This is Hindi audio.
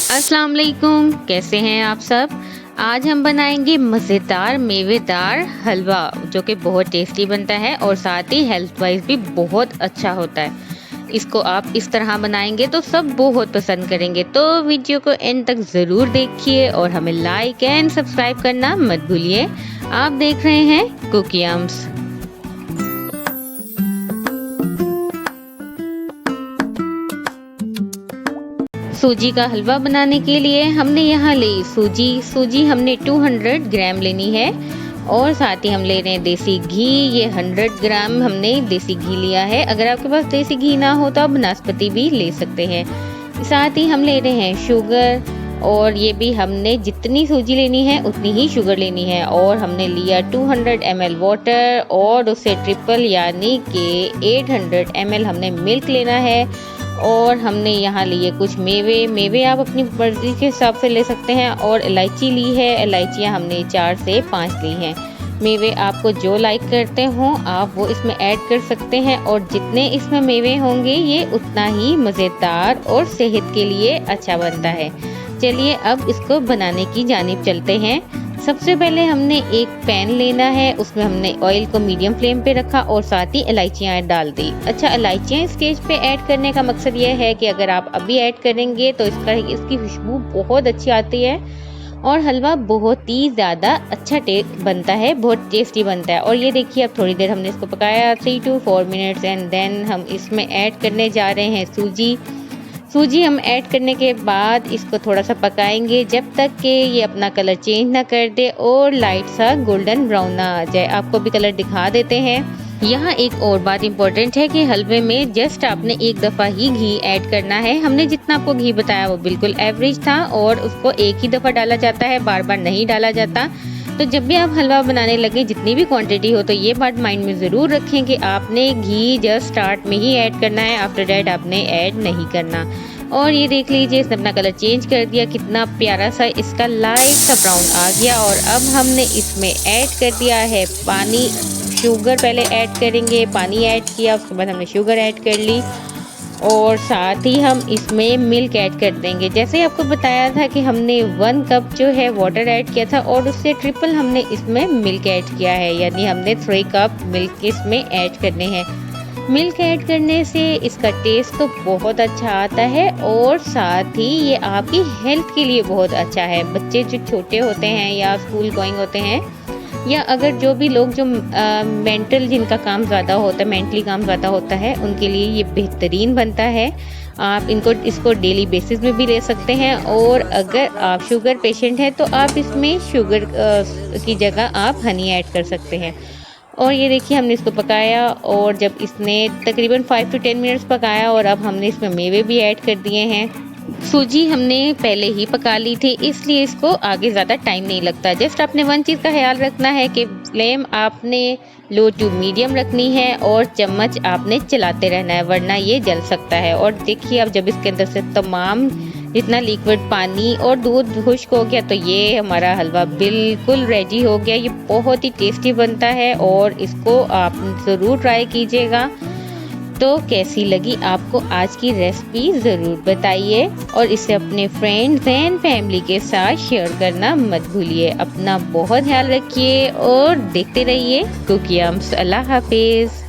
अस्सलाम वालेकुम, कैसे हैं आप सब। आज हम बनाएंगे मज़ेदार मेवेदार हलवा जो कि बहुत टेस्टी बनता है और साथ ही हेल्थ वाइज भी बहुत अच्छा होता है। इसको आप इस तरह बनाएंगे तो सब बहुत पसंद करेंगे, तो वीडियो को एंड तक ज़रूर देखिए और हमें लाइक एंड सब्सक्राइब करना मत भूलिए। आप देख रहे हैं कुकियम्स। सूजी का हलवा बनाने के लिए हमने यहाँ ली सूजी हमने 200 ग्राम लेनी है और साथ ही हम ले रहे हैं देसी घी। ये 100 ग्राम हमने देसी घी लिया है। अगर आपके पास देसी घी ना हो तो आप नाशपाती भी ले सकते हैं। साथ ही हम ले रहे हैं शुगर और ये भी हमने जितनी सूजी लेनी है उतनी ही शुगर लेनी है। और हमने लिया 200 ml वाटर और उससे ट्रिपल यानी कि 800 ml हमने मिल्क लेना है। और हमने यहाँ लिए कुछ मेवे आप अपनी मर्जी के हिसाब से ले सकते हैं। और इलायची ली है, इलायचियाँ हमने 4 से 5 ली हैं। मेवे आपको जो लाइक करते हों आप वो इसमें ऐड कर सकते हैं और जितने इसमें मेवे होंगे ये उतना ही मज़ेदार और सेहत के लिए अच्छा बनता है। चलिए अब इसको बनाने की जानिब चलते हैं। सबसे पहले हमने एक पैन लेना है, उसमें हमने ऑयल को मीडियम फ्लेम पे रखा और साथ ही इलायचियाँ डाल दी। अच्छा, इलायचियाँ स्टेज पे ऐड करने का मकसद ये है कि अगर आप अभी ऐड करेंगे तो इसकी खुशबू बहुत अच्छी आती है और हलवा बहुत ही ज़्यादा अच्छा बनता है, बहुत टेस्टी बनता है। और ये देखिए अब थोड़ी देर हमने इसको पकाया 3 to 4 मिनट्स एंड देन हम इसमें ऐड करने जा रहे हैं सूजी हम ऐड करने के बाद इसको थोड़ा सा पकाएंगे जब तक कि ये अपना कलर चेंज ना कर दे और लाइट सा गोल्डन ब्राउन ना आ जाए। आपको भी कलर दिखा देते हैं। यहाँ एक और बात इम्पोर्टेंट है कि हलवे में जस्ट आपने एक दफ़ा ही घी ऐड करना है। हमने जितना आपको घी बताया वो बिल्कुल एवरेज था और उसको एक ही दफ़ा डाला जाता है, बार बार नहीं डाला जाता। तो जब भी आप हलवा बनाने लगे जितनी भी क्वांटिटी हो तो ये बात माइंड में ज़रूर रखें कि आपने घी जस्ट स्टार्ट में ही ऐड करना है, आफ्टर डैट आपने ऐड नहीं करना। और ये देख लीजिए इसने अपना कलर चेंज कर दिया, कितना प्यारा सा इसका लाइट सा ब्राउन आ गया। और अब हमने इसमें ऐड कर दिया है पानी। शुगर पहले ऐड करेंगे, पानी ऐड किया, उसके बाद हमने शुगर ऐड कर ली और साथ ही हम इसमें मिल्क ऐड कर देंगे। जैसे आपको बताया था कि हमने 1 कप जो है वाटर ऐड किया था और उससे ट्रिपल हमने इसमें मिल्क ऐड किया है, यानी हमने 3 कप मिल्क इसमें ऐड करने हैं। मिल्क ऐड करने से इसका टेस्ट तो बहुत अच्छा आता है और साथ ही ये आपकी हेल्थ के लिए बहुत अच्छा है। बच्चे जो छोटे होते हैं या स्कूल गोइंग होते हैं या अगर जो भी लोग जो मेंटल जिनका काम ज़्यादा होता है, मेंटली काम ज़्यादा होता है, उनके लिए ये बेहतरीन बनता है। आप इसको डेली बेसिस में भी ले सकते हैं। और अगर आप शुगर पेशेंट हैं तो आप इसमें शुगर की जगह आप हनी ऐड कर सकते हैं। और ये देखिए हमने इसको पकाया और जब इसने तकरीबन 5 to 10 मिनट्स पकाया और अब हमने इसमें मेवे भी ऐड कर दिए हैं। सूजी हमने पहले ही पका ली थी इसलिए इसको आगे ज़्यादा टाइम नहीं लगता। जस्ट आपने 1 चीज़ का ख्याल रखना है कि फ्लेम आपने लो टू मीडियम रखनी है और चम्मच आपने चलाते रहना है वरना ये जल सकता है। और देखिए अब जब इसके अंदर से तमाम जितना लिक्विड पानी और दूध खुश्क हो गया तो ये हमारा हलवा बिल्कुल रेडी हो गया। ये बहुत ही टेस्टी बनता है और इसको आप ज़रूर ट्राई कीजिएगा। तो कैसी लगी आपको आज की रेसिपी ज़रूर बताइए और इसे अपने फ्रेंड्स एंड फैमिली के साथ शेयर करना मत भूलिए। अपना बहुत ख्याल रखिए और देखते रहिए कुकियम्स। अल्लाह हाफिज़।